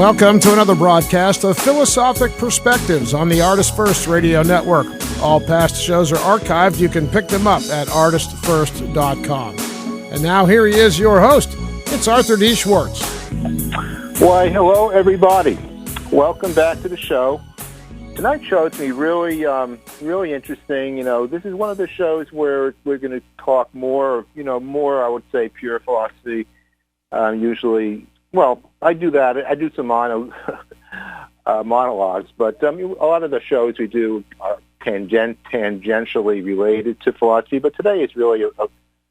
Welcome to another broadcast of Philosophic Perspectives on the ArtistFirst Radio Network. All past shows are archived. You can pick them up at ArtistFirst.com. And now here he is, your host. It's Arthur D. Schwartz. Why, hello, everybody. Welcome back to the show. Tonight's show is going to be really interesting. You know, this is one of the shows where we're going to talk more, I would say, pure philosophy. Usually, well, I do that. I do some monologues, but a lot of the shows we do are tangentially related to philosophy, but today is really a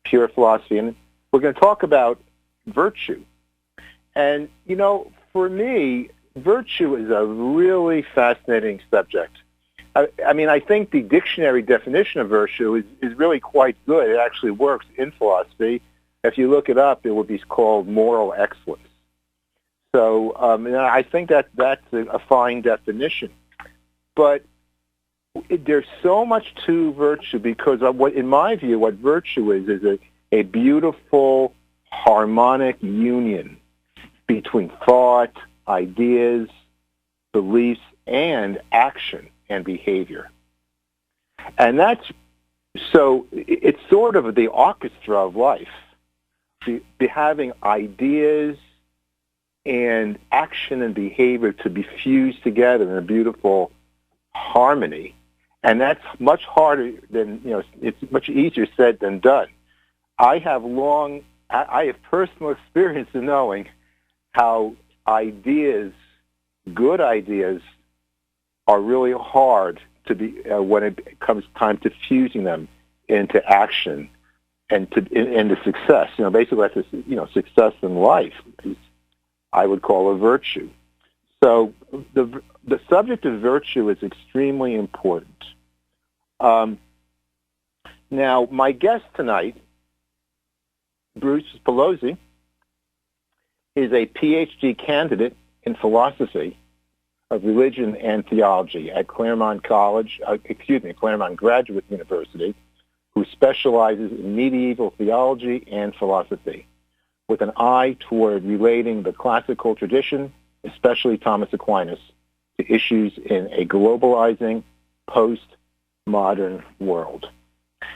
pure philosophy, and we're going to talk about virtue. And, for me, virtue is a really fascinating subject. I think the dictionary definition of virtue is really quite good. It actually works in philosophy. If you look it up, it would be called moral excellence. So I think that's a fine definition. But there's so much to virtue because, in my view, what virtue is a beautiful, harmonic union between thought, ideas, beliefs, and action and behavior. And it's sort of the orchestra of life, having ideas and action and behavior to be fused together in a beautiful harmony. And that's much harder than, it's much easier said than done. I have personal experience in knowing how good ideas are really hard to be when it comes time to fusing them into action and into success. Basically that's success in life is, I would call a virtue. So the subject of virtue is extremely important. Now, my guest tonight, Bruce Paolozzi, is a Ph.D. candidate in philosophy of religion and theology at Claremont Graduate University, who specializes in medieval theology and philosophy, with an eye toward relating the classical tradition, especially Thomas Aquinas, to issues in a globalizing, post-modern world.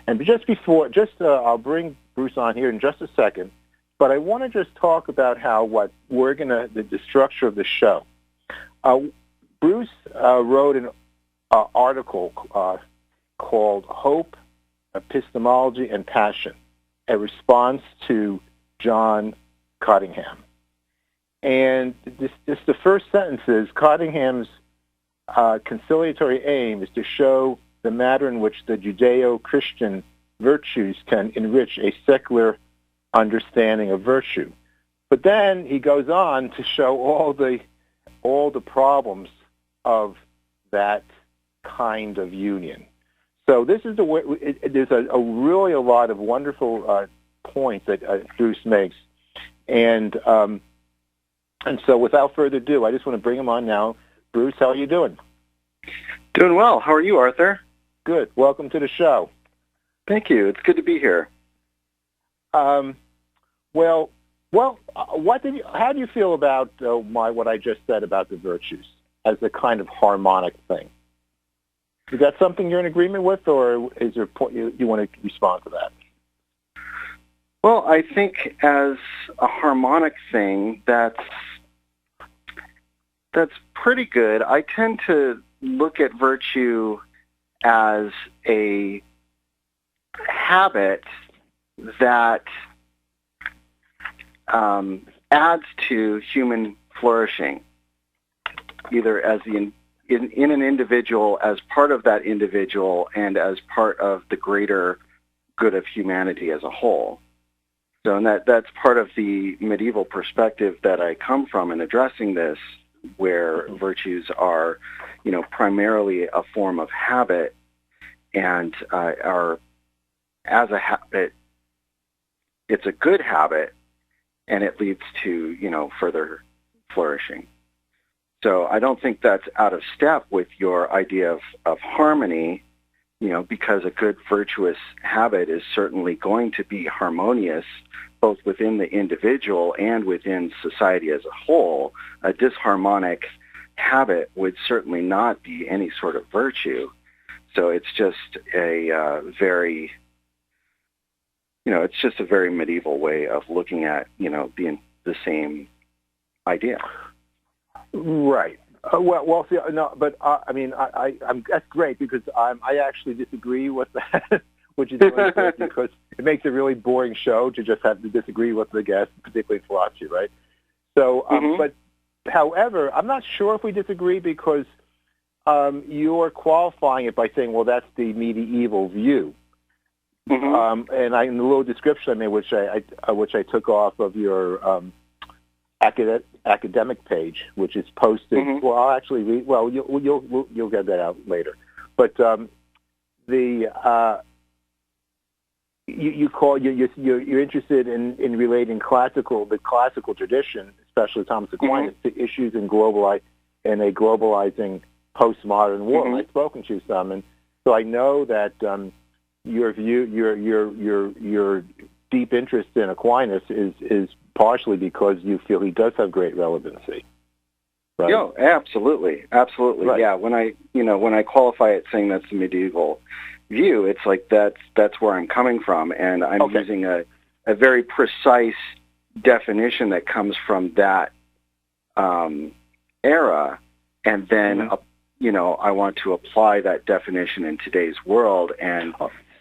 And I'll bring Bruce on here in just a second, but I want to just talk about the structure of the show. Bruce wrote an article called Hope, Epistemology, and Passion, a response to John Cottingham. And the first sentence is, Cottingham's conciliatory aim is to show the manner in which the Judeo-Christian virtues can enrich a secular understanding of virtue. But then he goes on to show all the problems of that kind of union. So this is the way. There's a lot of wonderful points that Bruce makes, and so without further ado, I just want to bring him on now. Bruce, how are you doing? Doing well. How are you, Arthur? Good. Welcome to the show. Thank you. It's good to be here. How do you feel about what I just said about the virtues as a kind of harmonic thing? Is that something you're in agreement with, or is there a point you want to respond to that? Well, I think as a harmonic thing, that's pretty good. I tend to look at virtue as a habit that adds to human flourishing, either as in an individual, as part of that individual, and as part of the greater good of humanity as a whole. So, and that's part of the medieval perspective that I come from in addressing this, where virtues are, primarily a form of habit, and are, as a habit, it's a good habit, and it leads to, further flourishing. So I don't think that's out of step with your idea of harmony, because a good virtuous habit is certainly going to be harmonious both within the individual and within society as a whole, a disharmonic habit would certainly not be any sort of virtue. So it's just a very medieval way of looking at, the same idea. Right. Well, see, no, but that's great because I actually disagree with that, which is really good because it makes a really boring show to just have to disagree with the guest, particularly in philosophy, right? So, but however, I'm not sure if we disagree because you're qualifying it by saying, well, that's the medieval view. And in the little description I made, which I took off of your academic page, which is posted. Well, I'll actually read. Well, you'll get that out later. But you're interested in relating the classical tradition, especially Thomas Aquinas, to issues in a globalizing postmodern world. I've spoken to some, and so I know that your view, your deep interest in Aquinas is partially because you feel he does have great relevancy. Right? Yeah, absolutely. Right. Yeah, when I qualify it saying that's the medieval view, it's like that's where I'm coming from, and I'm using a very precise definition that comes from that era, and then I want to apply that definition in today's world and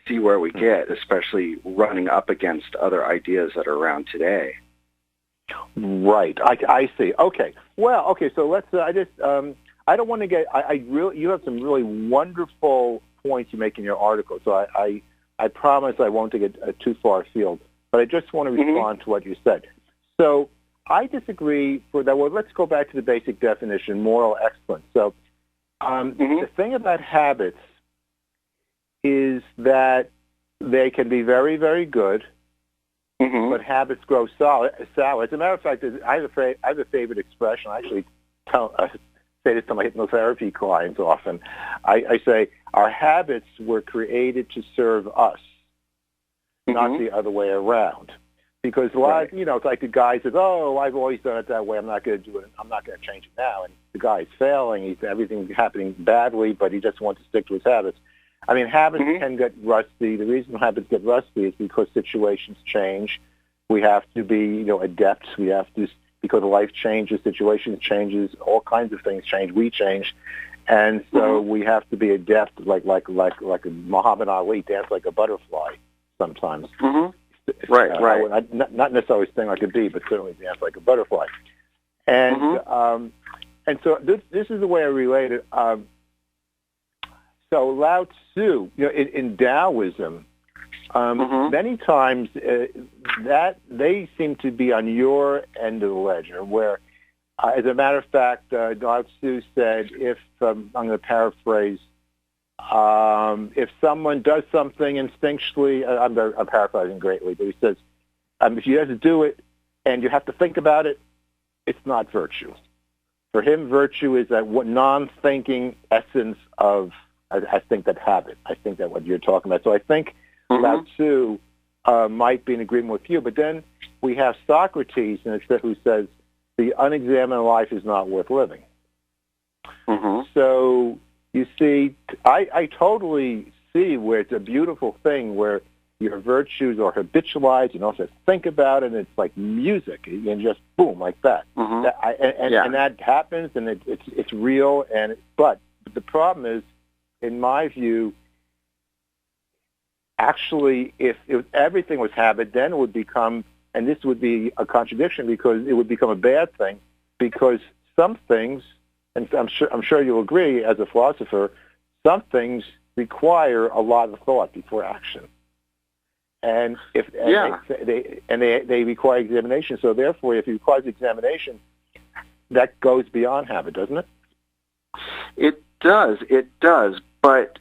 see where we get, especially running up against other ideas that are around today. Right. I see. Okay. Well, okay. So let's. I don't want to get. You have some really wonderful points you make in your article. So I promise I won't take it too far afield. But I just want to respond to what you said. So I disagree for that. Well, let's go back to the basic definition: moral excellence. So the thing about habits is that they can be very, very good. But habits grow sour. As a matter of fact, I have a favorite expression. I actually say this to my hypnotherapy clients often. I say, our habits were created to serve us, not the other way around. Because a lot, it's like the guy says, "Oh, I've always done it that way. I'm not going to do it. I'm not going to change it now." And the guy's failing. Everything's happening badly, but he just wants to stick to his habits. I mean, habits can get rusty. The reason habits get rusty is because situations change. We have to be, adept. We have to, because life changes, situations changes, all kinds of things change. We change, and so we have to be adept, like a Muhammad Ali, dance like a butterfly sometimes. Right. Not necessarily sting like a bee, but certainly dance like a butterfly. And and so this is the way I relate it. So Lao Tzu, in Taoism, many times that they seem to be on your end of the ledger, where, as a matter of fact, Lao Tzu said, if I'm going to paraphrase, if someone does something instinctually, I'm paraphrasing greatly, but he says, if you have to do it and you have to think about it, it's not virtue. For him, virtue is that non-thinking essence of, I think, that habit. I think that what you're talking about. So I think Lao Tzu might be in agreement with you. But then we have Socrates, who says the unexamined life is not worth living. So you see, I totally see where it's a beautiful thing where your virtues are habitualized. You don't have to think about it. And it's like music, and just boom, like that. And that happens, and it's real. But the problem is, in my view, actually, if everything was habit, then it would become, and this would be a contradiction because it would become a bad thing, because some things, and I'm sure you'll agree as a philosopher, some things require a lot of thought before action. And they require examination. So therefore, if it requires examination, that goes beyond habit, doesn't it? It does. But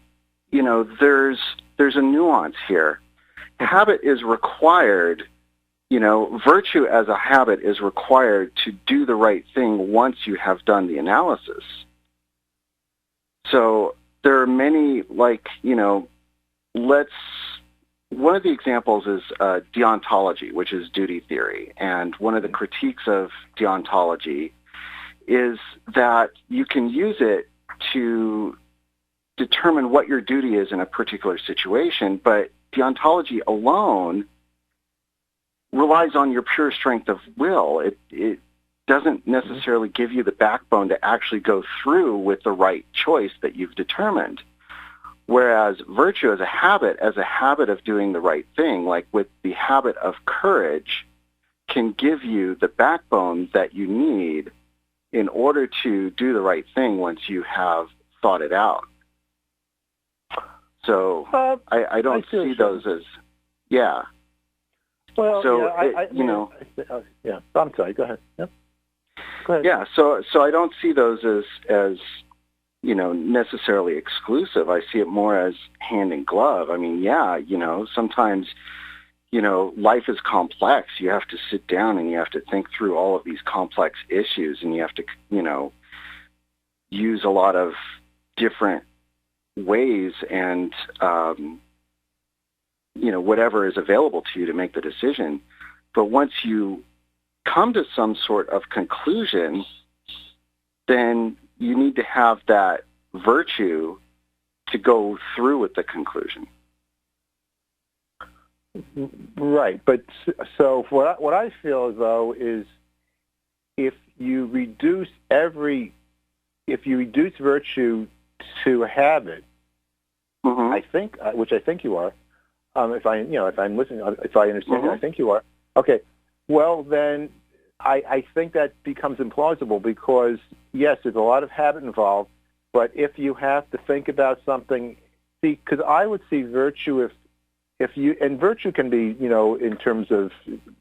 there's a nuance here. Habit is required. Virtue as a habit is required to do the right thing once you have done the analysis. So there are many, like, one of the examples is deontology, which is duty theory. And one of the critiques of deontology is that you can use it to determine what your duty is in a particular situation, but deontology alone relies on your pure strength of will. It doesn't necessarily give you the backbone to actually go through with the right choice that you've determined. Whereas virtue as a habit of doing the right thing, like with the habit of courage, can give you the backbone that you need in order to do the right thing once you have thought it out. So I don't see those as, yeah. Well, so yeah. I'm sorry. Go ahead. Yeah. Go ahead. Yeah. So I don't see those as necessarily exclusive. I see it more as hand in glove. I mean, yeah, sometimes, life is complex. You have to sit down and you have to think through all of these complex issues, and you have to, use a lot of different ways and, whatever is available to you to make the decision. But once you come to some sort of conclusion, then you need to have that virtue to go through with the conclusion. Right. But so what I feel, though, is if you reduce virtue to a habit, I think, which I think you are, if I'm listening, if I understand, I think you are. Okay. Well, then I think that becomes implausible because, yes, there's a lot of habit involved, but if you have to think about something, because I would see virtue if you, and virtue can be, in terms of,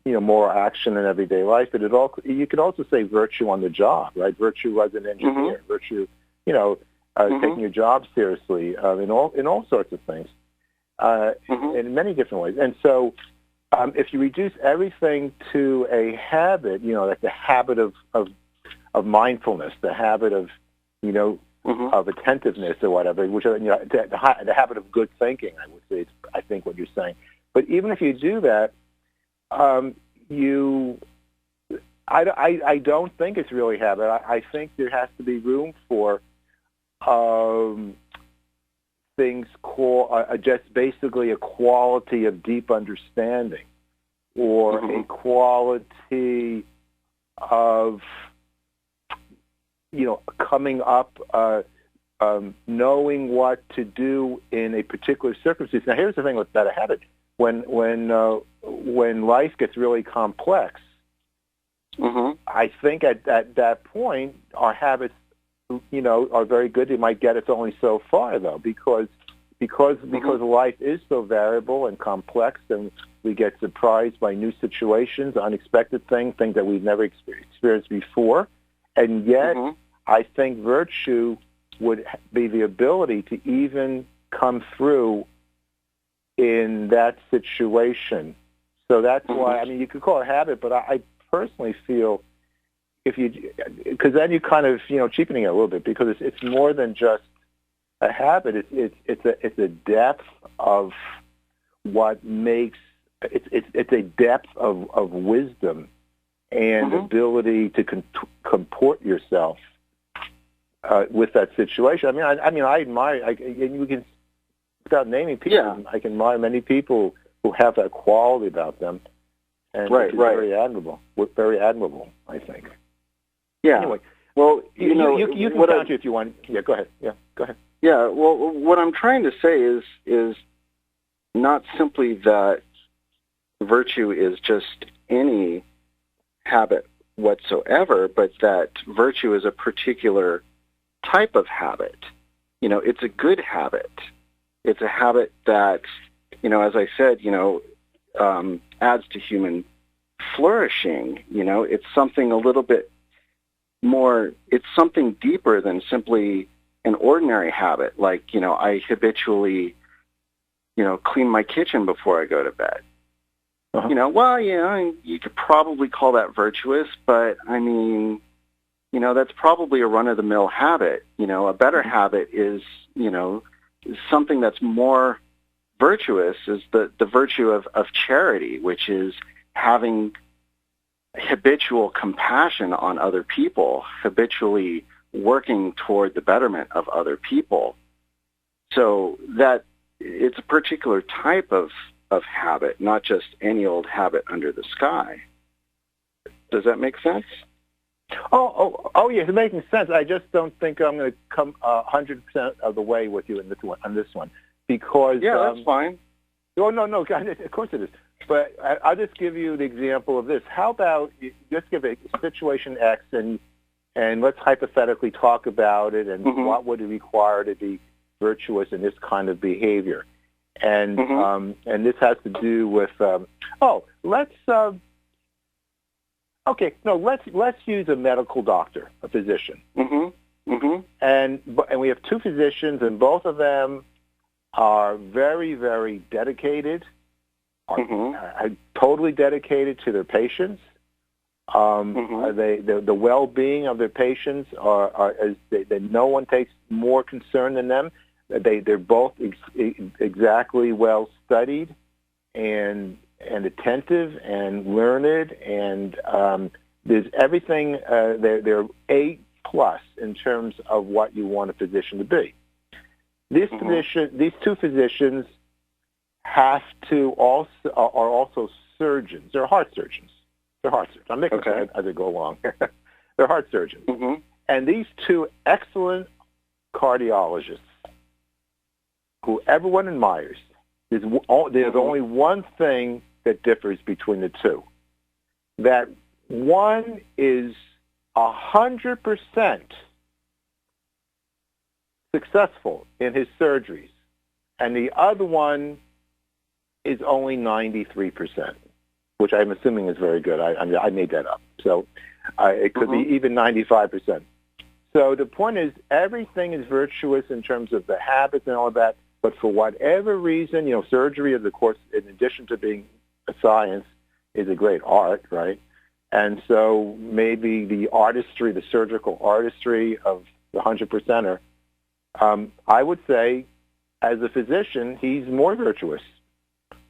moral action in everyday life, but you could also say virtue on the job, right? Virtue as an engineer, virtue, taking your job seriously, in all sorts of things, in many different ways. And so, if you reduce everything to a habit, like the habit of mindfulness, the habit of, of attentiveness or whatever, which the habit of good thinking, I would say, I think what you're saying. But even if you do that, I don't think it's really habit. I think there has to be room for things called just basically a quality of deep understanding, or a quality of coming up, knowing what to do in a particular circumstance. Now, here's the thing about a habit: when life gets really complex, I think at that point our habits, are very good. They might get us only so far, though, because life is so variable and complex, and we get surprised by new situations, unexpected things that we've never experienced before. And yet, I think virtue would be the ability to even come through in that situation. So that's why, you could call it a habit, but I personally feel because then you kind of, cheapening it a little bit, because it's more than just a habit. It's a depth of what makes, it's a depth of wisdom and ability to comport yourself with that situation. I admire, you can, without naming people, I can admire many people who have that quality about them, and it's very admirable. Very admirable, I think. Yeah. Anyway, well, you can counter if you want. Yeah, go ahead. Yeah, go ahead. Yeah. Well, what I'm trying to say is not simply that virtue is just any habit whatsoever, but that virtue is a particular type of habit. It's a good habit. It's a habit that, as I said, adds to human flourishing. It's something a little bit more, it's something deeper than simply an ordinary habit. Like, I habitually, clean my kitchen before I go to bed. You could probably call that virtuous, but that's probably a run-of-the-mill habit. A better habit is, something that's more virtuous is the virtue of charity, which is having habitual compassion on other people, habitually working toward the betterment of other people. So that it's a particular type of habit, not just any old habit under the sky. Does that make sense? Oh, yes, it's making sense. I just don't think I'm going to come 100% of the way with you on this one, because that's fine. Oh, no, of course it is. But I'll just give you the example of this. How about you just give a situation X, and let's hypothetically talk about it, and what would it require to be virtuous in this kind of behavior, and this has to do with let's use a medical doctor, a physician, and we have two physicians, and both of them are very, very dedicated, are totally dedicated to their patients. The well-being of their patients that no one takes more concern than them. They're both exactly well studied and attentive and learned, and there's everything. They're A+ in terms of what you want a physician to be. These two physicians are also surgeons. They're heart surgeons. I'm making sense as I go along. They're heart surgeons. And these two excellent cardiologists, who everyone admires, there's only one thing that differs between the two. That one is 100% successful in his surgeries, and the other one is only 93%, which I'm assuming is very good. I made that up. So it could be even 95%. So the point is, everything is virtuous in terms of the habits and all of that, but for whatever reason, surgery, of course, in addition to being a science, is a great art, right? And so maybe the artistry, the surgical artistry of the 100%er, I would say, as a physician, he's more virtuous,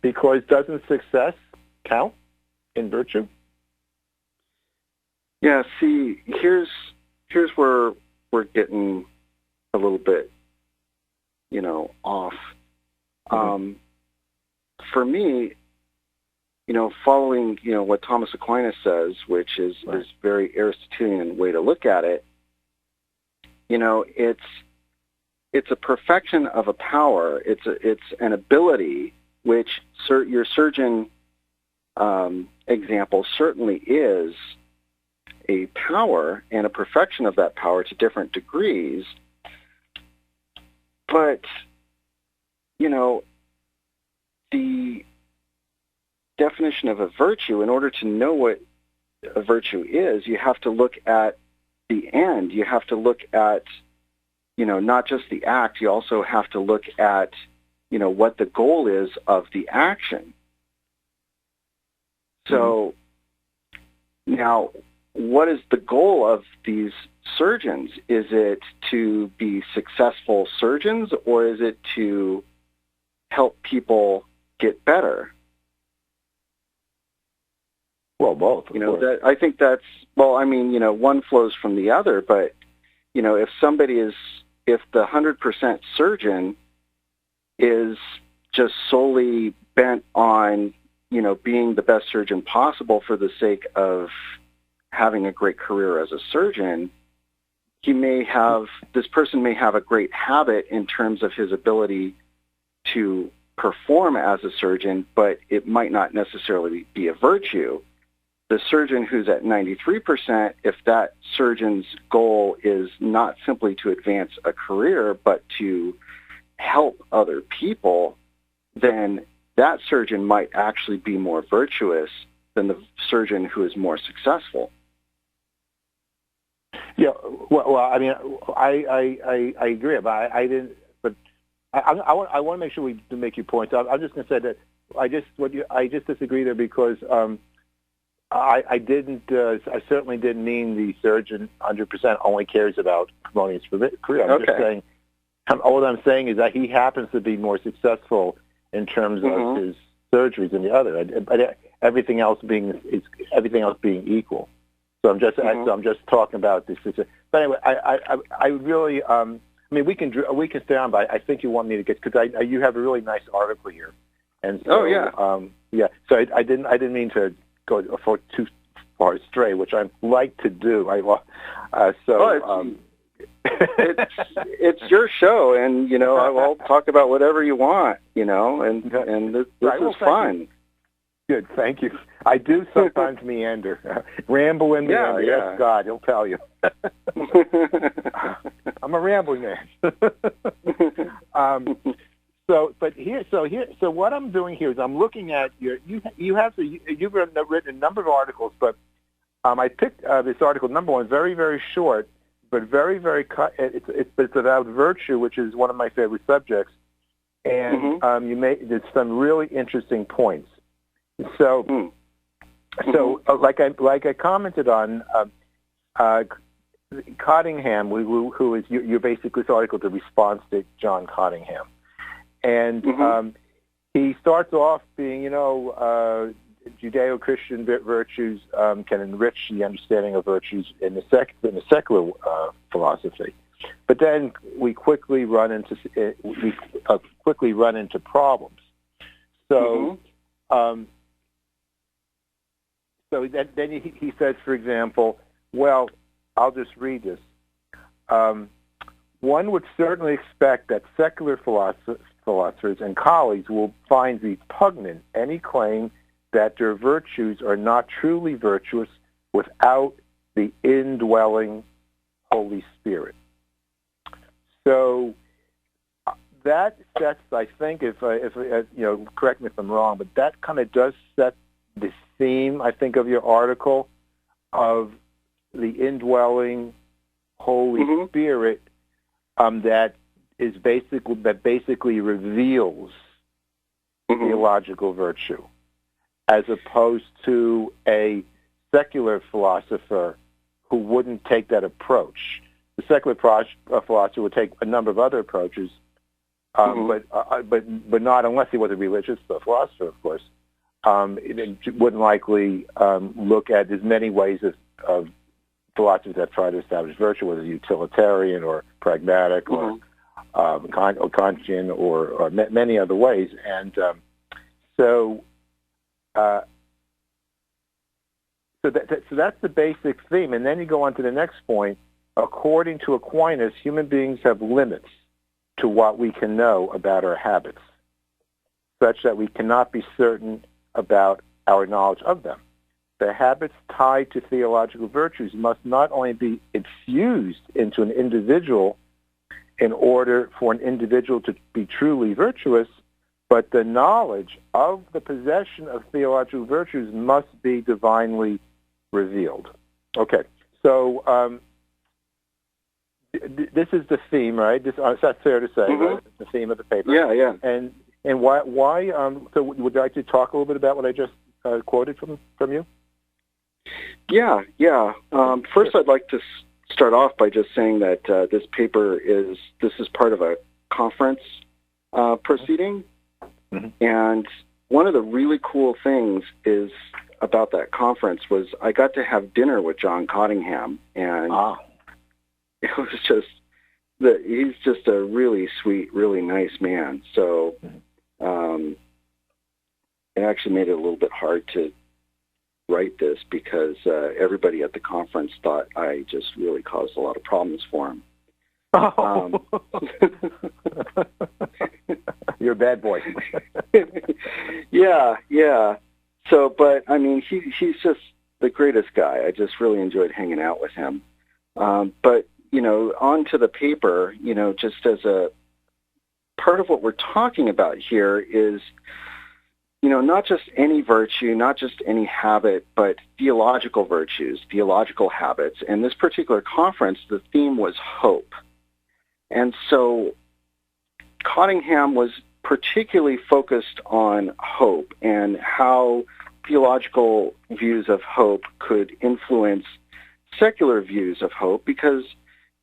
because doesn't success count in virtue? Yeah, see, here's where we're getting a little bit, off. For me, following, what Thomas Aquinas says, which is very Aristotelian way to look at it, it's a perfection of a power. It's an ability, which your surgeon example certainly is a power and a perfection of that power to different degrees. But, the definition of a virtue, in order to know what a virtue is, you have to look at the end. You have to look at, not just the act. You also have to look at, what the goal is of the action. So now, what is the goal of these surgeons? Is it to be successful surgeons, or is it to help people get better? Well, both. I think that's, one flows from the other, but, if the 100% surgeon is just solely bent on, being the best surgeon possible for the sake of having a great career as a surgeon, this person may have a great habit in terms of his ability to perform as a surgeon, but it might not necessarily be a virtue. The surgeon who's at 93%, if that surgeon's goal is not simply to advance a career, but to help other people, then that surgeon might actually be more virtuous than the surgeon who is more successful. Yeah, I agree, but I didn't. But I want to make sure we make your point. I'm just going to say that I just disagree there, because I didn't. I certainly didn't mean the surgeon 100% only cares about promoting his career. I'm just saying. All I'm saying is that he happens to be more successful in terms of his surgeries than the other, but everything else being equal. So I'm just talking about this. But anyway, I really. I mean, we can stay on, but I think you want me to get because you have a really nice article here, and so So I didn't mean to go too far astray, which I like to do. It's your show, and I'll talk about whatever you want, and this is fun. You. Good, thank you. I do sometimes meander, ramble and meander. Yes, God, he'll tell you. I'm a rambling man. So what I'm doing here is I'm looking at you've written a number of articles, but I picked this article, number one, very, very short, but very, very it's about virtue, which is one of my favorite subjects, and you made some really interesting points. So, like I commented on, Cottingham, who is you basically this article, the response to John Cottingham, and he starts off being, Judeo-Christian virtues can enrich the understanding of virtues in the secular philosophy, but then we quickly run into problems. So. So then he says, for example, well, I'll just read this. One would certainly expect that secular philosophers and colleagues will find repugnant any claim that their virtues are not truly virtuous without the indwelling Holy Spirit. So that sets, I think, if correct me if I'm wrong, but that kind of does set the theme, I think, of your article of the indwelling Holy Spirit that basically reveals theological virtue, as opposed to a secular philosopher who wouldn't take that approach. The secular philosopher would take a number of other approaches, but not unless he was a religious philosopher, of course. It wouldn't likely look at as many ways of philosophies that try to establish virtue, whether utilitarian or pragmatic or Kantian or many other ways. And so that's the basic theme. And then you go on to the next point. According to Aquinas, human beings have limits to what we can know about our habits, such that we cannot be certain about our knowledge of them. The habits tied to theological virtues must not only be infused into an individual in order for an individual to be truly virtuous, but the knowledge of the possession of theological virtues must be divinely revealed. Okay, so this is the theme, right? That's fair to say, right? The theme of the paper. Yeah. And why? So would you like to talk a little bit about what I just quoted from you? Yeah. First, I'd like to start off by just saying that this paper is part of a conference proceeding, and one of the really cool things is about that conference was I got to have dinner with John Cottingham, and it was just he's just a really sweet, really nice man. So it actually made it a little bit hard to write this because everybody at the conference thought I just really caused a lot of problems for him. You're a bad boy. Yeah. So, but I mean, he's just the greatest guy. I just really enjoyed hanging out with him. But on to the paper, just as a part of what we're talking about here is, not just any virtue, not just any habit, but theological virtues, theological habits. And this particular conference, the theme was hope. And so Cottingham was particularly focused on hope and how theological views of hope could influence secular views of hope, because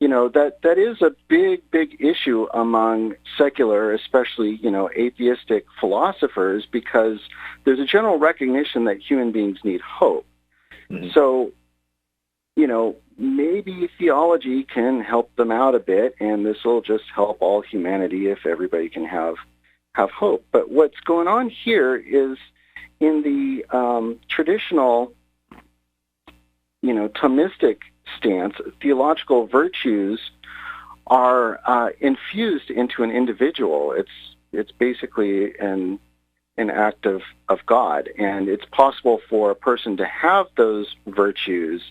that is a big issue among secular, especially atheistic philosophers, because there's a general recognition that human beings need hope. Mm-hmm. So maybe theology can help them out a bit, and this will just help all humanity if everybody can have hope. But what's going on here is, in the traditional, Thomistic stance, theological virtues are infused into an individual. It's basically an act of God, and it's possible for a person to have those virtues,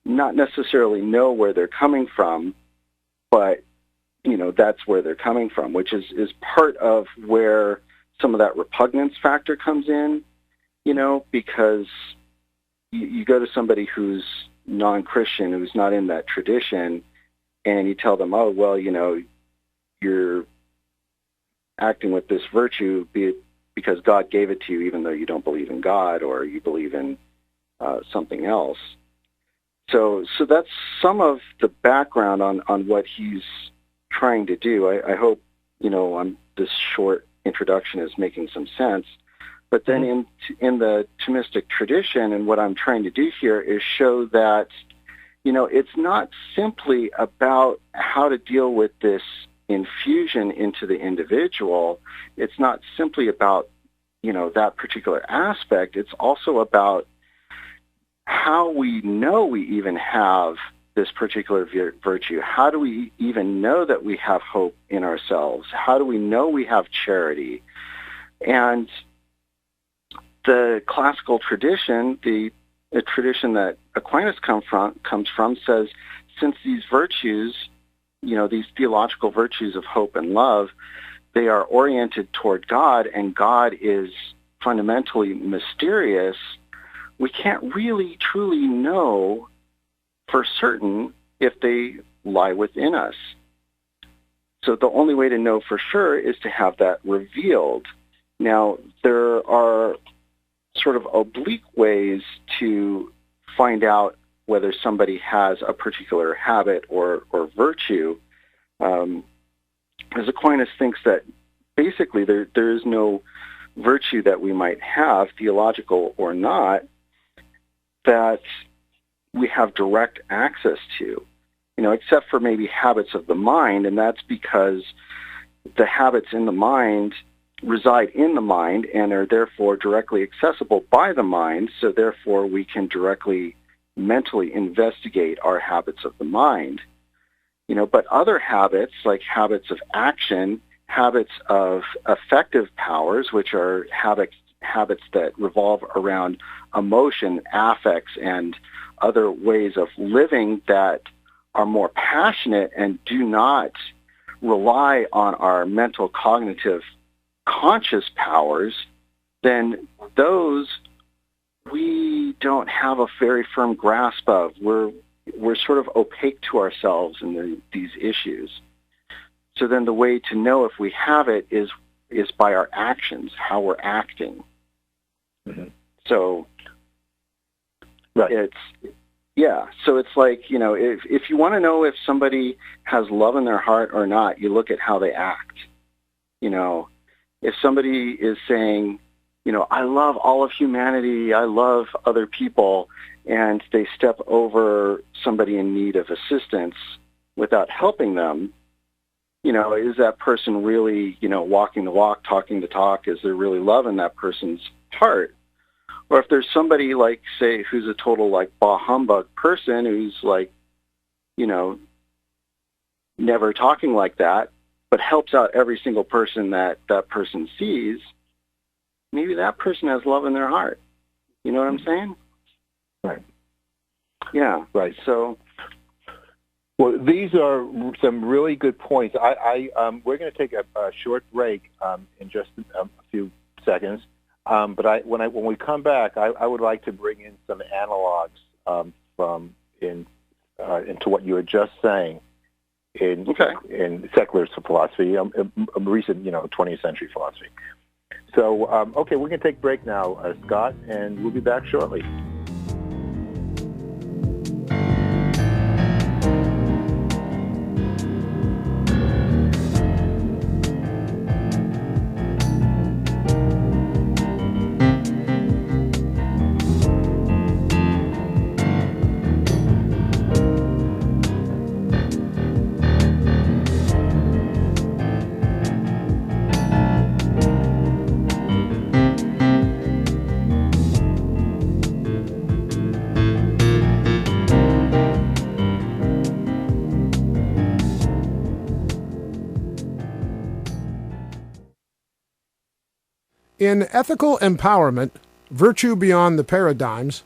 not necessarily know where they're coming from, but that's where they're coming from, which is part of where some of that repugnance factor comes in, because you go to somebody who's non-Christian, who's not in that tradition, and you tell them, oh, well, you're acting with this virtue because God gave it to you, even though you don't believe in God or you believe in something else. So that's some of the background on what he's trying to do. I hope, this short introduction is making some sense. But then in the Thomistic tradition, and what I'm trying to do here is show that, it's not simply about how to deal with this infusion into the individual. It's not simply about, that particular aspect. It's also about how we know we even have this particular virtue. How do we even know that we have hope in ourselves? How do we know we have charity? And the classical tradition, the tradition that Aquinas comes from, says since these virtues, these theological virtues of hope and love, they are oriented toward God, and God is fundamentally mysterious, we can't really truly know for certain if they lie within us. So the only way to know for sure is to have that revealed. Now, there are sort of oblique ways to find out whether somebody has a particular habit or virtue. As Aquinas thinks that basically there is no virtue that we might have, theological or not, that we have direct access to, except for maybe habits of the mind, and that's because the habits in the mind reside in the mind and are therefore directly accessible by the mind, so therefore we can directly mentally investigate our habits of the mind. But other habits, like habits of action, habits of affective powers, which are habits that revolve around emotion, affects, and other ways of living that are more passionate and do not rely on our mental, cognitive, conscious powers, then those we don't have a very firm grasp of. We're sort of opaque to ourselves in these issues. So then the way to know if we have it is by our actions, how we're acting. Mm-hmm. So right. So it's like, if you want to know if somebody has love in their heart or not, you look at how they act. If somebody is saying, I love all of humanity, I love other people, and they step over somebody in need of assistance without helping them, is that person really, walking the walk, talking the talk? Is there really love in that person's heart? Or if there's somebody like, say, who's a total bah humbug person who's never talking like that, but helps out every single person that person sees, maybe that person has love in their heart. You know what I'm saying? Right. Yeah. Right. So, well, these are some really good points. We're going to take a short break in just a few seconds. But when we come back, I would like to bring in some analogs into what you were just saying in secular philosophy, recent 20th century philosophy. So, okay, we're going to take a break now, Scott, and we'll be back shortly. In Ethical Empowerment, Virtue Beyond the Paradigms,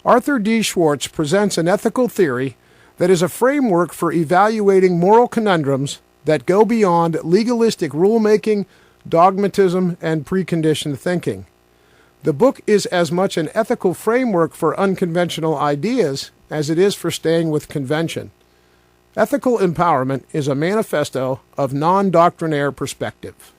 Arthur D. Schwartz presents an ethical theory that is a framework for evaluating moral conundrums that go beyond legalistic rulemaking, dogmatism, and preconditioned thinking. The book is as much an ethical framework for unconventional ideas as it is for staying with convention. Ethical Empowerment is a manifesto of non-doctrinaire perspective.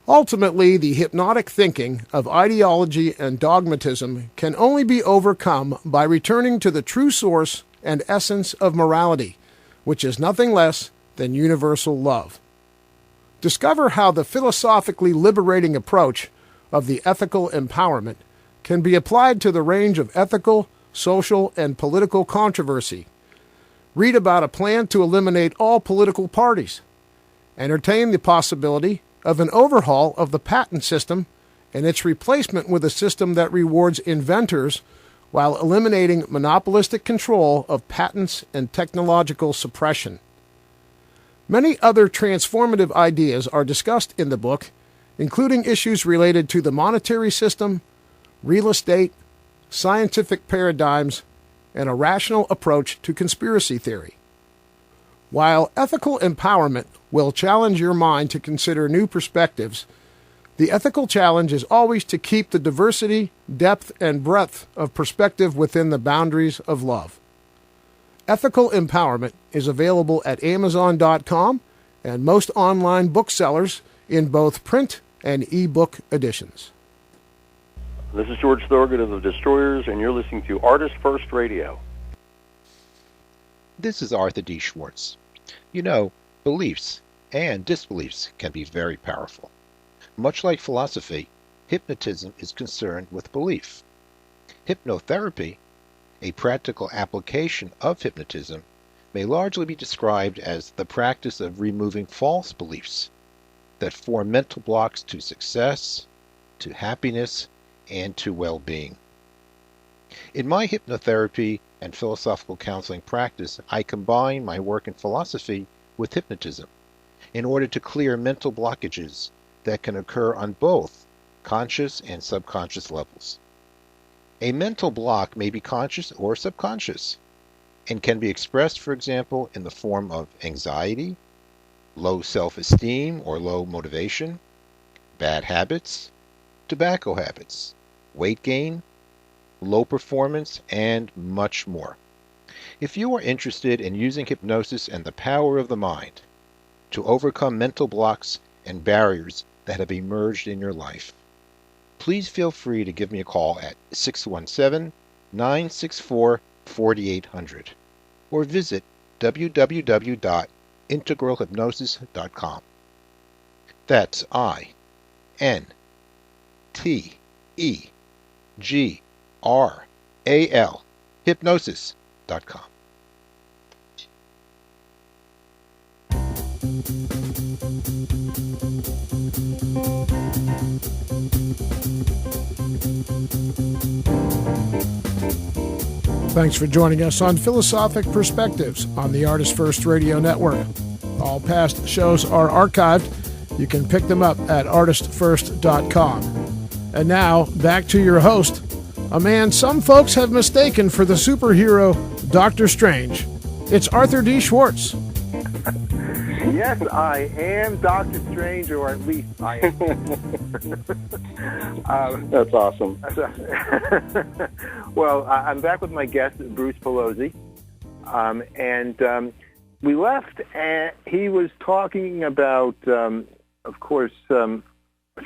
Ultimately, the hypnotic thinking of ideology and dogmatism can only be overcome by returning to the true source and essence of morality, which is nothing less than universal love. Discover how the philosophically liberating approach of the ethical empowerment can be applied to the range of ethical, social, and political controversy. Read about a plan to eliminate all political parties. Entertain the possibility of an overhaul of the patent system and its replacement with a system that rewards inventors while eliminating monopolistic control of patents and technological suppression. Many other transformative ideas are discussed in the book, including issues related to the monetary system, real estate, scientific paradigms, and a rational approach to conspiracy theory. While ethical empowerment will challenge your mind to consider new perspectives, the ethical challenge is always to keep the diversity, depth, and breadth of perspective within the boundaries of love. Ethical Empowerment is available at Amazon.com and most online booksellers in both print and e-book editions. This is George Thorogood of the Destroyers, and you're listening to ArtistFirst Radio. This is Arthur D. Schwartz. You know, beliefs and disbeliefs can be very powerful. Much like philosophy, hypnotism is concerned with belief. Hypnotherapy, a practical application of hypnotism, may largely be described as the practice of removing false beliefs that form mental blocks to success, to happiness, and to well-being. In my hypnotherapy and philosophical counseling practice, I combine my work in philosophy with hypnotism in order to clear mental blockages that can occur on both conscious and subconscious levels. A mental block may be conscious or subconscious and can be expressed, for example, in the form of anxiety, low self-esteem or low motivation, bad habits, tobacco habits, weight gain, low performance, and much more. If you are interested in using hypnosis and the power of the mind to overcome mental blocks and barriers that have emerged in your life, please feel free to give me a call at 617-964-4800 or visit www.integralhypnosis.com. That's INTEGRAL hypnosis.com. Thanks for joining us on Philosophic Perspectives on the ArtistFirst Radio Network. All past shows are archived. You can pick them up at ArtistFirst.com. And now, back to your host, a man some folks have mistaken for the superhero Dr. Strange. It's Arthur D. Schwartz. Yes, I am Dr. Strange, or at least I am. That's awesome. Well, I'm back with my guest, Bruce Paolozzi. And we left, and he was talking about, of course,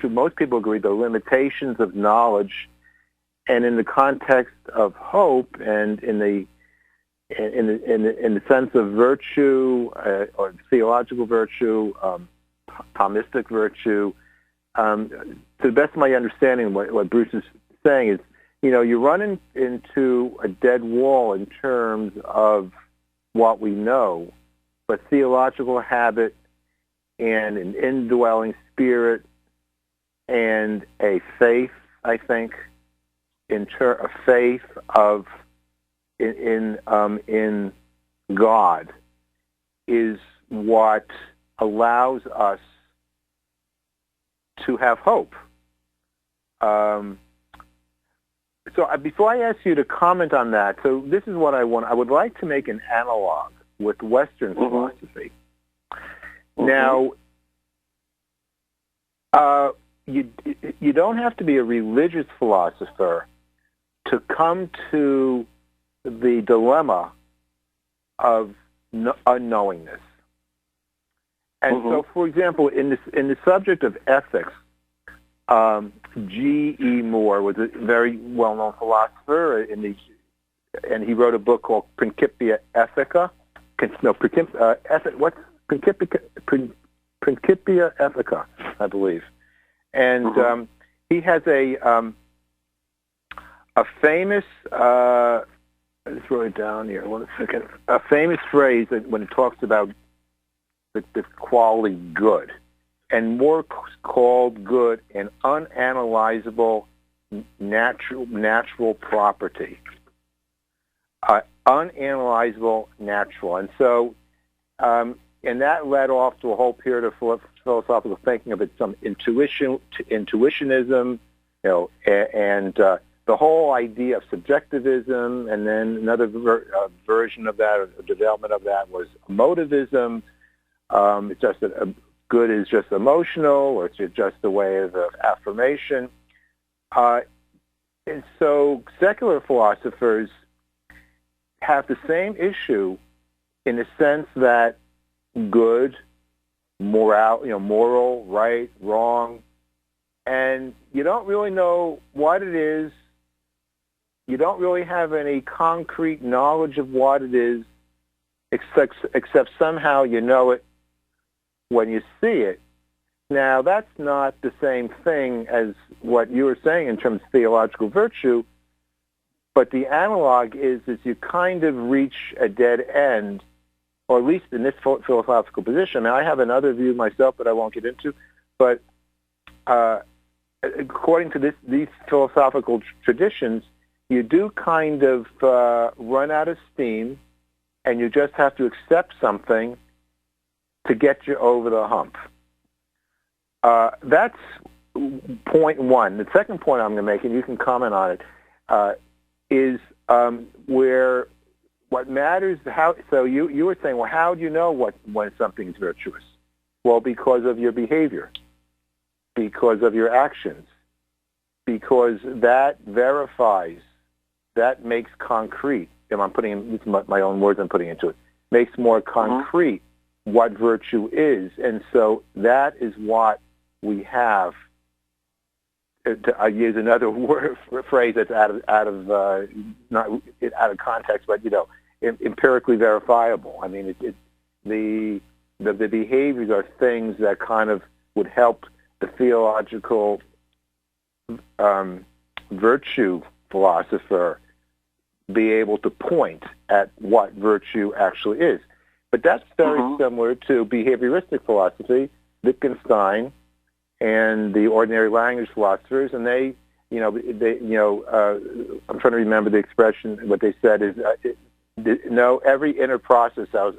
most people agree, the limitations of knowledge, and in the context of hope, and in the sense of virtue or theological virtue, Thomistic virtue. To the best of my understanding, what Bruce is saying is, you run into a dead wall in terms of what we know, but theological habit and an indwelling spirit and a faith, I think, a faith in God is what allows us to have hope. So before I ask you to comment on that, so this is what I want. I would like to make an analog with Western philosophy. Now, you don't have to be a religious philosopher to come to the dilemma of unknowingness. And so, for example, in the subject of ethics, G.E. Moore was a very well-known philosopher, and he wrote a book called Principia Ethica. Principia Ethica, I believe. And he has a famous, I just wrote it down here, one second, a famous phrase that when it talks about the quality good. And Moore called good an unanalyzable natural property. Unanalyzable natural. And so, and that led off to a whole period of philosophical thinking of it, some intuitionism, and the whole idea of subjectivism, and then another version of that, or development of that, was emotivism. It's just that good is just emotional, or it's just a way of affirmation. And so secular philosophers have the same issue in the sense that good, moral, right, wrong, and you don't really know what it is. You don't really have any concrete knowledge of what it is, except somehow you know it when you see it. Now, that's not the same thing as what you were saying in terms of theological virtue, but the analog is you kind of reach a dead end, or at least in this philosophical position. Now, I have another view myself that I won't get into, but according to these philosophical traditions, you do kind of run out of steam, and you just have to accept something to get you over the hump. That's point one. The second point I'm going to make, and you can comment on it, is where what matters. How? So you were saying, well, how do you know when something is virtuous? Well, because of your behavior, because of your actions, because that verifies, that makes concrete. And I'm putting in my own words. I'm putting into it. Makes more concrete what virtue is, and so that is what we have. I use another phrase that's out of not out of context, but empirically verifiable. I mean, the behaviors are things that kind of would help the theological virtue philosopher be able to point at what virtue actually is. But that's very similar to behavioristic philosophy, Wittgenstein, and the ordinary language philosophers, and they I'm trying to remember the expression. What they said is, every inner process has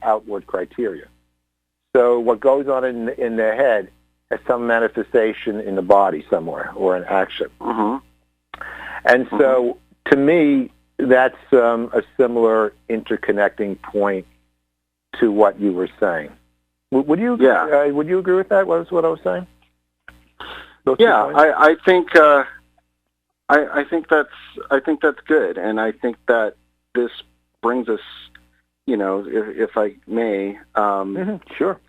outward criteria. So what goes on in their head has some manifestation in the body somewhere or in action. And so, to me, that's a similar interconnecting point to what you were saying. Would you? Yeah. Would you agree with that? What I was saying? I think I think that's good, and I think that this brings us, if I may, sure.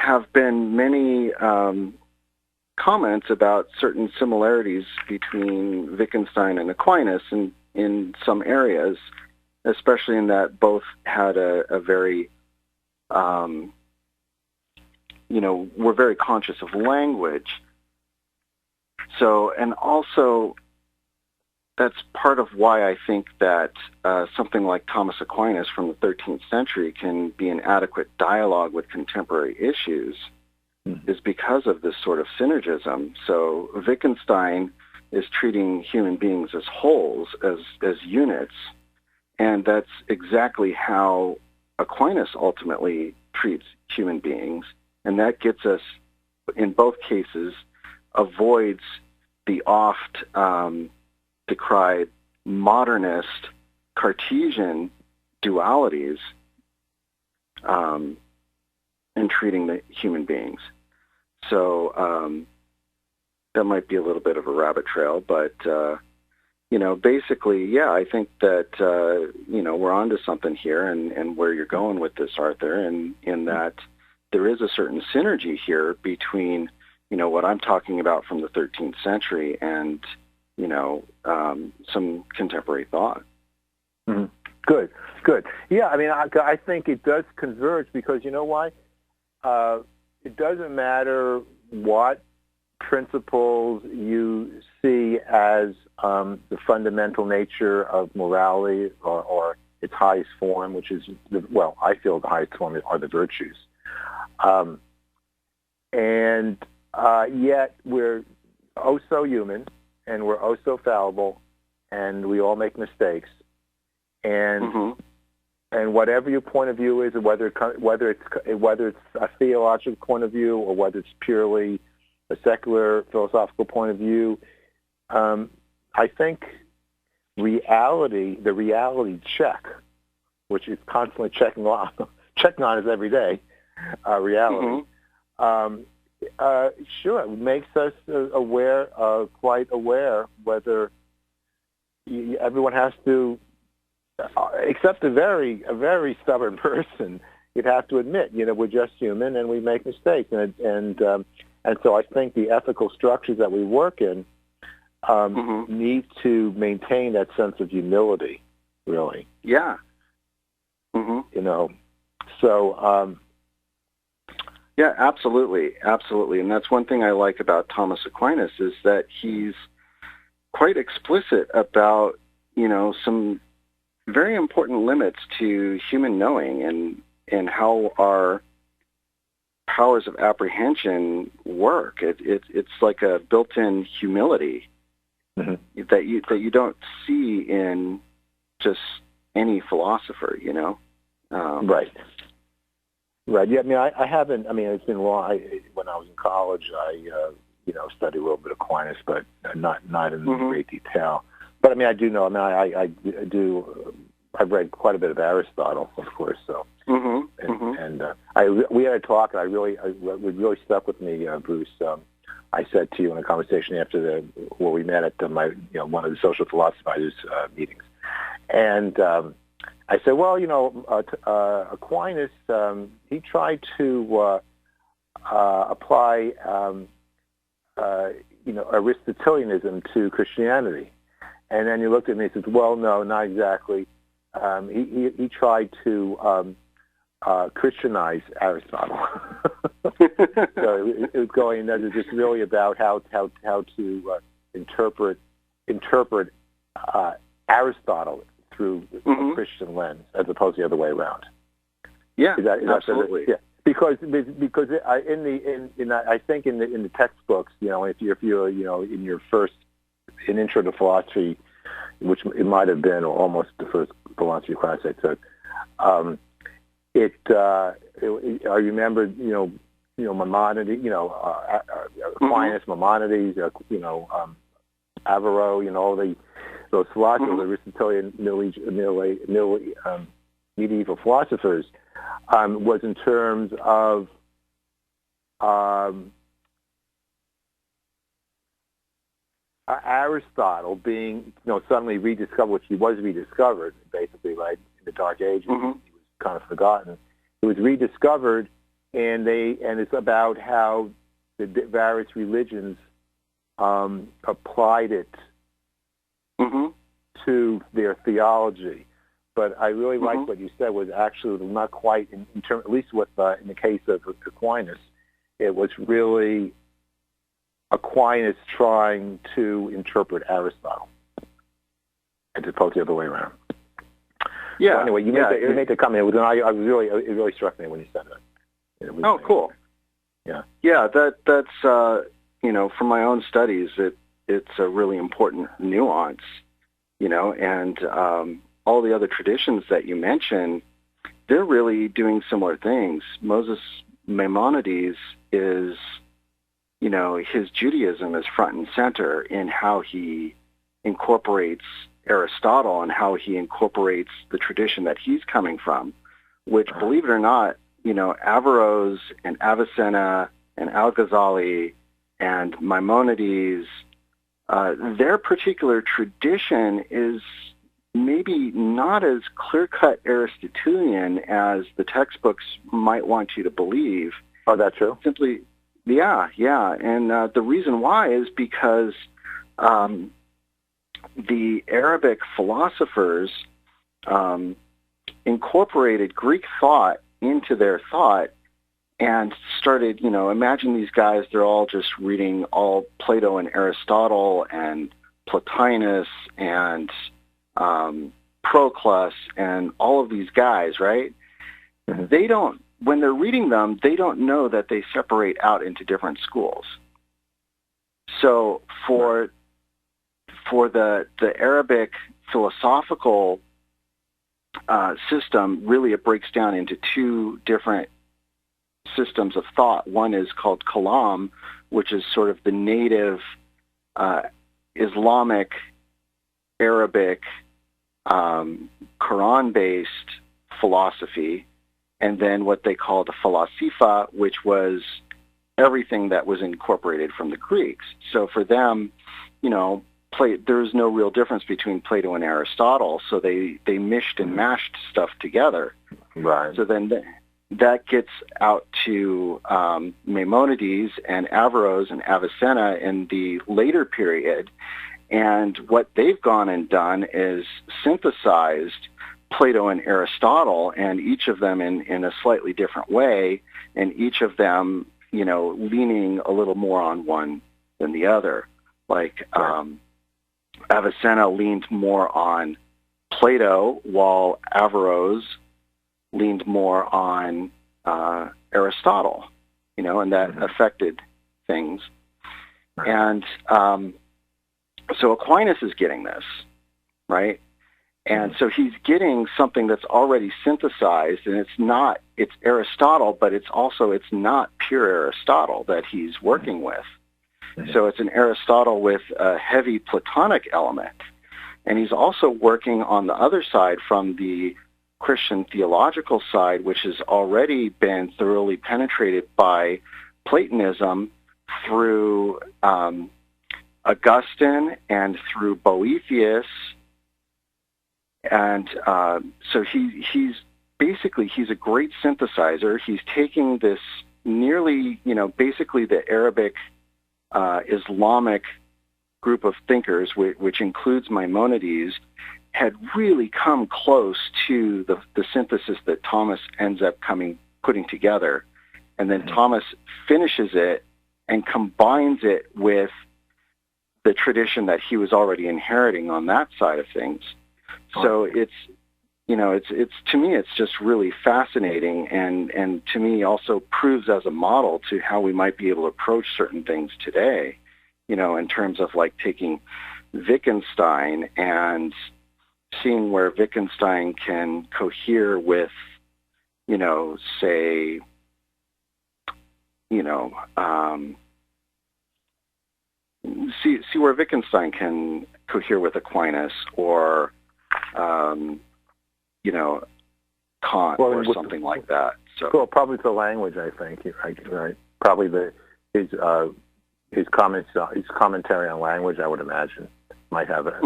have been many comments about certain similarities between Wittgenstein and Aquinas in some areas, especially in that both had a very, were very conscious of language. So, and also, that's part of why I think that something like Thomas Aquinas from the 13th century can be an adequate dialogue with contemporary issues, is because of this sort of synergism. So Wittgenstein is treating human beings as wholes, as units, and that's exactly how Aquinas ultimately treats human beings, and that gets us, in both cases, avoids the oft decried modernist Cartesian dualities in treating the human beings. So that might be a little bit of a rabbit trail, but basically, yeah, I think that we're onto something here, and where you're going with this, Arthur, and in that there is a certain synergy here between what I'm talking about from the 13th century and some contemporary thought. Mm-hmm. Good. Yeah, I mean, I think it does converge because you know why? It doesn't matter what principles you see as the fundamental nature of morality or its highest form, which is, I feel the highest form are the virtues. And yet we're oh so human, and we're oh so fallible, and we all make mistakes. And and whatever your point of view is, whether it's a theological point of view or whether it's purely a secular philosophical point of view, I think the reality check, which is constantly checking on us every day, reality. Sure, it makes us quite aware whether everyone has to, except a very stubborn person, you'd have to admit, we're just human and we make mistakes, and so I think the ethical structures that we work in need to maintain that sense of humility, really. Yeah. So. Yeah, absolutely, and that's one thing I like about Thomas Aquinas is that he's quite explicit about some very important limits to human knowing and how our powers of apprehension work. It's like a built-in humility that you don't see in just any philosopher. Right. Right. Yeah. I mean, I haven't. I mean, it's been long. When I was in college, I studied a little bit of Aquinas, but not in great detail. But I mean, I do know. I do. I've read quite a bit of Aristotle, of course. So, we had a talk. And it really stuck with me, Bruce. I said to you in a conversation after where we met at my one of the social philosophizers meetings, and. I said, well, Aquinas, he tried to apply, Aristotelianism to Christianity. And then he looked at me and said, well, no, not exactly. He tried to Christianize Aristotle. So it was going, it's just really about how to interpret Aristotle through a Christian lens, as opposed to the other way around. Yeah, is that absolutely. Yeah, because I think in the textbooks, if you're in your first intro to philosophy, which it might have been, or almost the first philosophy class I took, I remember Maimonides, Aquinas, Maimonides, Averroes, all those philosophers, Aristotelian medieval philosophers, was in terms of Aristotle being suddenly rediscovered, which he was rediscovered basically, right, in the Dark Ages. He was kind of forgotten. He was rediscovered and it's about how the various religions applied it to their theology. But I really like what you said was actually not quite in term, at least with in the case of Aquinas, it was really Aquinas trying to interpret Aristotle, as opposed to the other way around. Yeah. So anyway, you made the comment. It really struck me when you said that. Oh, cool. Yeah. Yeah, that's from my own studies, it's a really important nuance, and all the other traditions that you mentioned, they're really doing similar things. Moses Maimonides is, his Judaism is front and center in how he incorporates Aristotle and how he incorporates the tradition that he's coming from, which, believe it or not, Averroes and Avicenna and Al-Ghazali and Maimonides, their particular tradition is maybe not as clear-cut Aristotelian as the textbooks might want you to believe. Oh, that's true? Simply, yeah. And the reason why is because the Arabic philosophers incorporated Greek thought into their thought and started, imagine these guys, they're all just reading all Plato and Aristotle and Plotinus and Proclus and all of these guys, right? They don't, when they're reading them, they don't know that they separate out into different schools. So for the Arabic philosophical system, really it breaks down into two different systems of thought. One is called Kalam, which is sort of the native Islamic, Arabic, Quran-based philosophy, and then what they call the Falasifa, which was everything that was incorporated from the Greeks. So for them, there's no real difference between Plato and Aristotle, so they mished and mashed stuff together. Right. So then that gets out to Maimonides and Averroes and Avicenna in the later period, and what they've gone and done is synthesized Plato and Aristotle, and each of them in a slightly different way, and each of them, leaning a little more on one than the other. Like Avicenna leaned more on Plato, while Averroes leaned more on Aristotle, and that affected things. And so Aquinas is getting this, right? And so he's getting something that's already synthesized, and it's Aristotle, but it's not pure Aristotle that he's working with. So it's an Aristotle with a heavy Platonic element. And he's also working on the other side from the Christian theological side, which has already been thoroughly penetrated by Platonism through Augustine and through Boethius. And so he's a great synthesizer. He's taking this nearly, basically the Arabic Islamic group of thinkers, which includes Maimonides, had really come close to the synthesis that Thomas ends up putting together. And then Thomas finishes it and combines it with the tradition that he was already inheriting on that side of things. So it's to me, it's just really fascinating, and to me also proves as a model to how we might be able to approach certain things today, in terms of like taking Wittgenstein and seeing where Wittgenstein can cohere with, say, see where Wittgenstein can cohere with Aquinas, or Kant, or something like that. So, well, probably the language, I think. Right? Probably his commentary on language, I would imagine, might have a.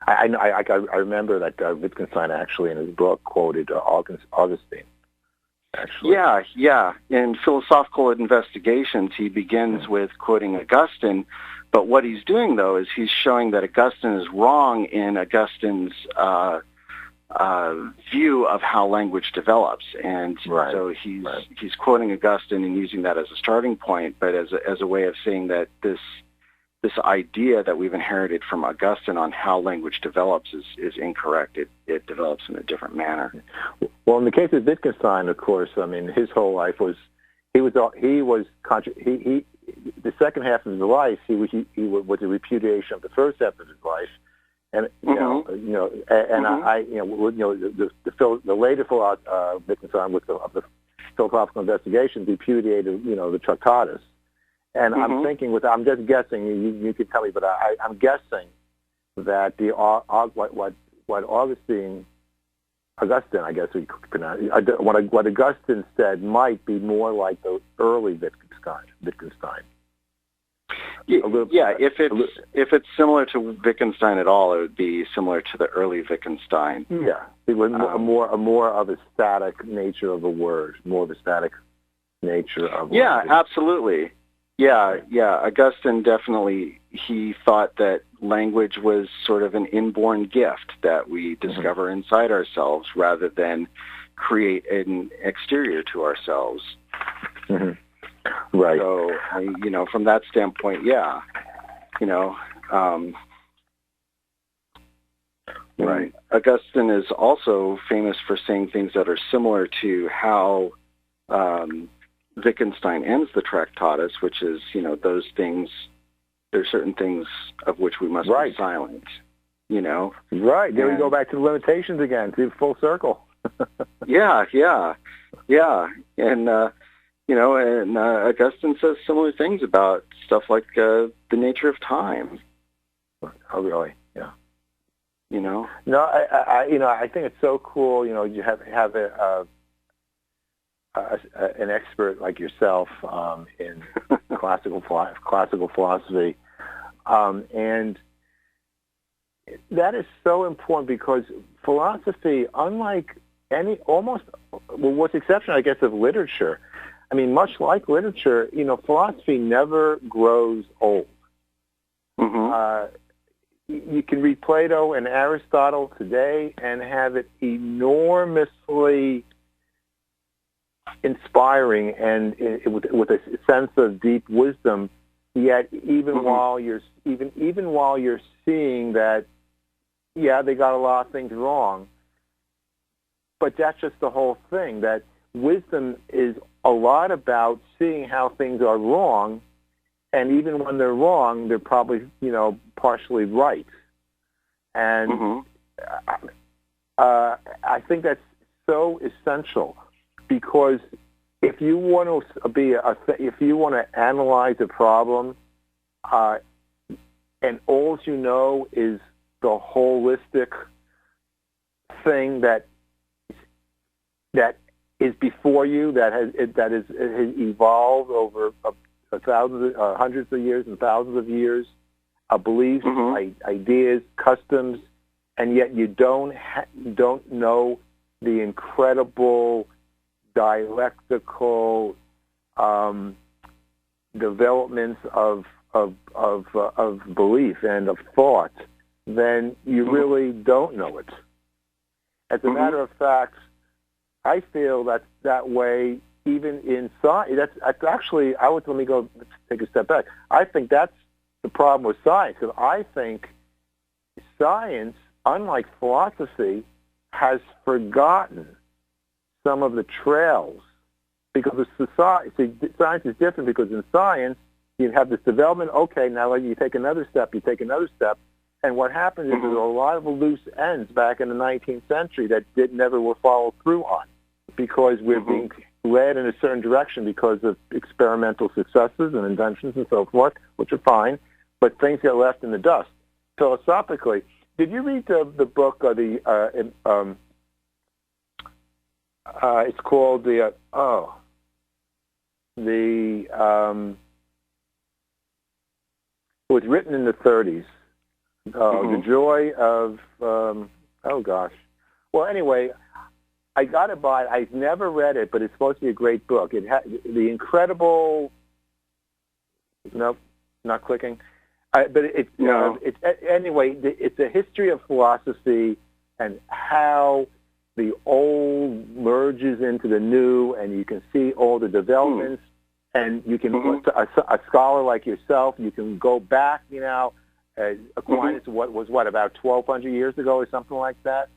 I remember that Wittgenstein actually in his book quoted Augustine, actually. Yeah. In Philosophical Investigations, he begins with quoting Augustine, but what he's doing, though, is he's showing that Augustine is wrong in Augustine's view of how language develops, and so he's quoting Augustine and using that as a starting point, but as a way of saying that this idea that we've inherited from Augustine on how language develops is incorrect. It develops in a different manner. Well, in the case of Wittgenstein, of course, I mean, his whole life was the second half of his life he was a repudiation of the first half of his life. And the later Wittgenstein of the Philosophical Investigations repudiated the Tractatus, and I'm thinking I'm just guessing. You can tell me, but I'm guessing that what Augustine, I guess we could pronounce what Augustine said might be more like the early Wittgenstein. Yeah, if it's similar to Wittgenstein at all, it would be similar to the early Wittgenstein. Yeah, it was more of a static nature of a word, more of a static nature of. Yeah, language. Absolutely. Yeah. Augustine definitely, he thought that language was sort of an inborn gift that we discover inside ourselves rather than create an exterior to ourselves. Mm-hmm. Right. So, from that standpoint, yeah. Right. Augustine is also famous for saying things that are similar to how Wittgenstein ends the Tractatus, which is, those things, there are certain things of which we must be silent, Right. There we go back to the limitations again, to full circle. Yeah. And, and Augustine says similar things about stuff like the nature of time. Oh, really? Yeah. No, I think it's so cool. You have an expert like yourself in classical philosophy, and that is so important because philosophy, unlike what's the exception, I guess, of literature. I mean, much like literature, philosophy never grows old. Mm-hmm. You can read Plato and Aristotle today and have it enormously inspiring and with a sense of deep wisdom. Yet, even while you're seeing that, they got a lot of things wrong, but that's just the whole thing. That wisdom is a lot about seeing how things are wrong, and even when they're wrong, they're probably, partially right. And I think that's so essential because if you want to analyze a problem, and all you know is the holistic thing that is before you, that has evolved over hundreds of years and thousands of years, beliefs, ideas, customs, and yet you don't know the incredible dialectical developments of belief and of thought, then you really don't know it. As a matter of fact, I feel that's that way even in science. That's actually, let me go take a step back. I think that's the problem with science. Because I think science, unlike philosophy, has forgotten some of the trails. Because science is different because in science, you have this development, okay, now you take another step, and what happens is there's a lot of loose ends back in the 19th century that never were followed through on because we're being led in a certain direction because of experimental successes and inventions and so forth, which are fine, but things get left in the dust. Philosophically, did you read the book, it's called it was written in the 30s. The joy of, Well, anyway, I got to buy it. I've never read it, but it's supposed to be a great book. It the incredible. Nope, not clicking. But anyway. It's a history of philosophy and how the old merges into the new, and you can see all the developments. And you can, a scholar like yourself, you can go back. Aquinas about 1,200 years ago or something like that.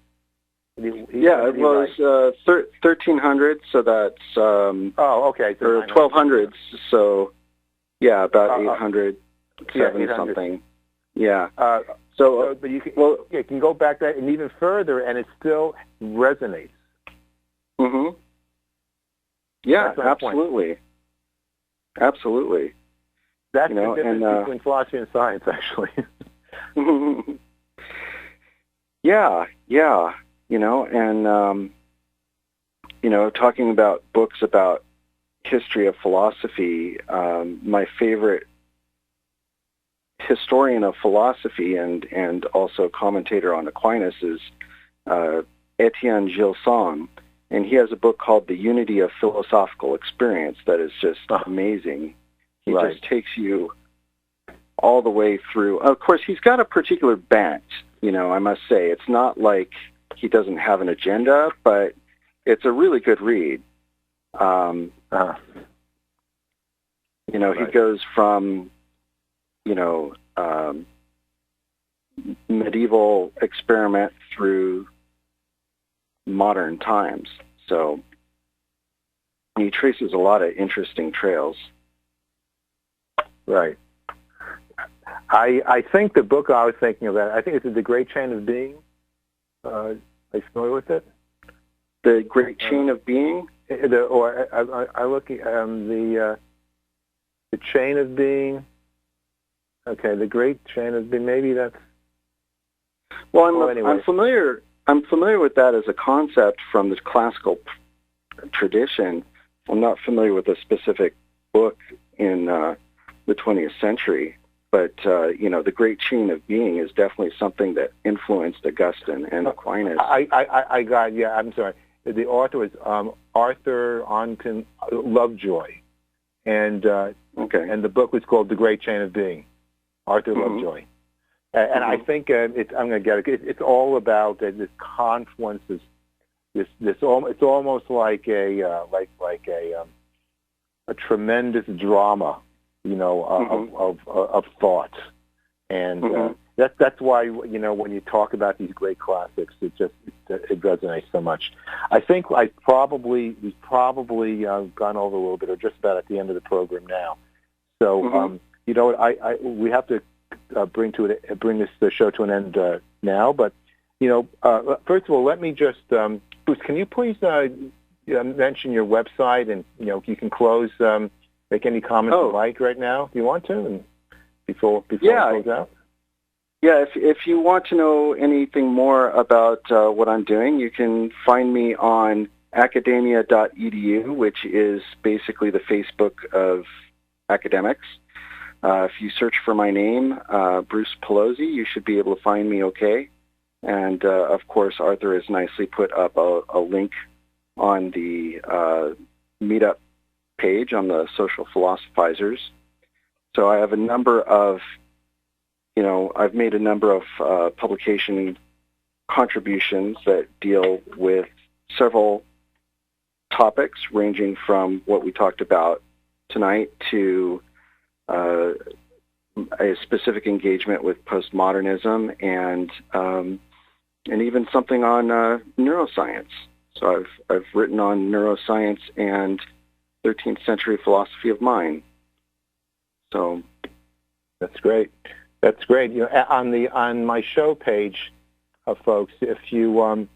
It was 1300, so that's okay, so or 1200s. So yeah, about 800, 800. Something. Yeah. But you can go back that and even further, and it still resonates. Mm-hmm. Yeah, absolutely. Absolutely. That's the difference between philosophy and science, actually. Yeah. Talking about books about history of philosophy, my favorite historian of philosophy and also commentator on Aquinas is Etienne Gilson, and he has a book called The Unity of Philosophical Experience that is just amazing. He just takes you all the way through. Of course, he's got a particular bent, I must say. It's not like he doesn't have an agenda, but it's a really good read. He goes from, medieval experiment through modern times. So he traces a lot of interesting trails. Right. I think the book I was thinking about, I think it's The Great Chain of Being. Are you familiar with it? The Great Chain of Being? I look at the Chain of Being. Okay, The Great Chain of Being. Maybe that's. Well, anyway. I'm familiar with that as a concept from the classical tradition. I'm not familiar with a specific book in the 20th century, but the Great Chain of Being is definitely something that influenced Augustine and Aquinas. I'm sorry. The author was Arthur Onton Lovejoy, and the book was called The Great Chain of Being. Arthur Lovejoy. And I think I'm going to get it. It's all about this confluence. It's almost like a tremendous drama, of thought, and that's why when you talk about these great classics, it resonates so much. I think we've probably gone over a little bit, or just about at the end of the program now. So we have to bring this show to an end now. But first of all, let me just Bruce, can you please mention your website, and you can close, make any comments you like right now if you want to, and before we close out. Yeah, if you want to know anything more about what I'm doing, you can find me on academia.edu, which is basically the Facebook of academics. If you search for my name, Bruce Paolozzi, you should be able to find me okay. And, of course, Arthur has nicely put up a link on the meetup page on the Social Philosophizers. So I have a number of, I've made a number of publication contributions that deal with several topics ranging from what we talked about tonight to a specific engagement with postmodernism and even something on neuroscience. So I've written on neuroscience and 13th century philosophy of mind. So that's great. That's great. On my show page, folks, if you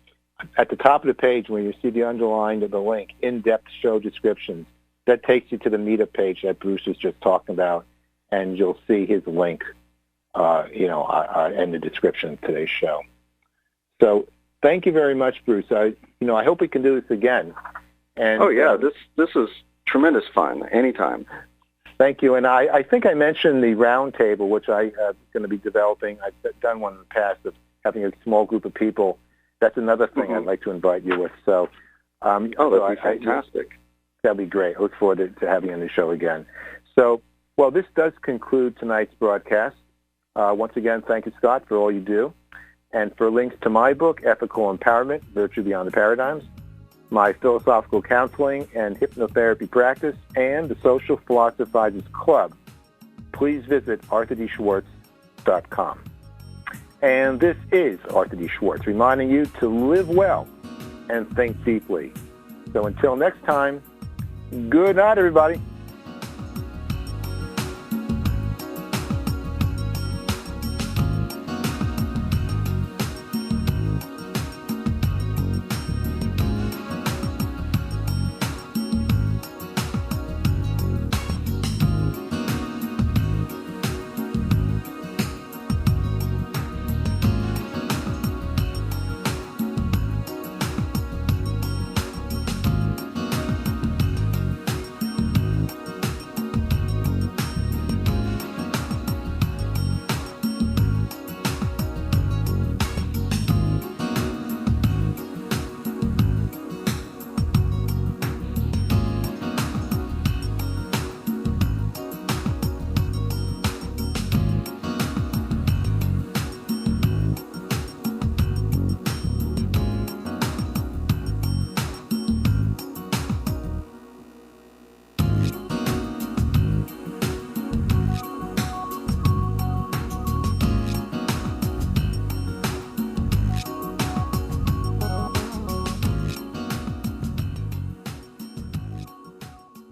at the top of the page when you see the link, in-depth show descriptions, that takes you to the meetup page that Bruce was just talking about, and you'll see his link, in the description of today's show. So thank you very much, Bruce. I hope we can do this again. And this is tremendous fun. Anytime. Thank you. And I think I mentioned the round table, which I am going to be developing. I've done one in the past of having a small group of people. That's another thing I'd like to invite you with. So That'd be fantastic. That'd be great. I look forward to having you on the show again. So, well, this does conclude tonight's broadcast. Once again, thank you, Scott, for all you do. And for links to my book, Ethical Empowerment, Virtue Beyond the Paradigms, my philosophical counseling and hypnotherapy practice, and the Social Philosophizers Club, please visit arthurdschwartz.com. And this is Arthur D. Schwartz, reminding you to live well and think deeply. So until next time, good night, everybody.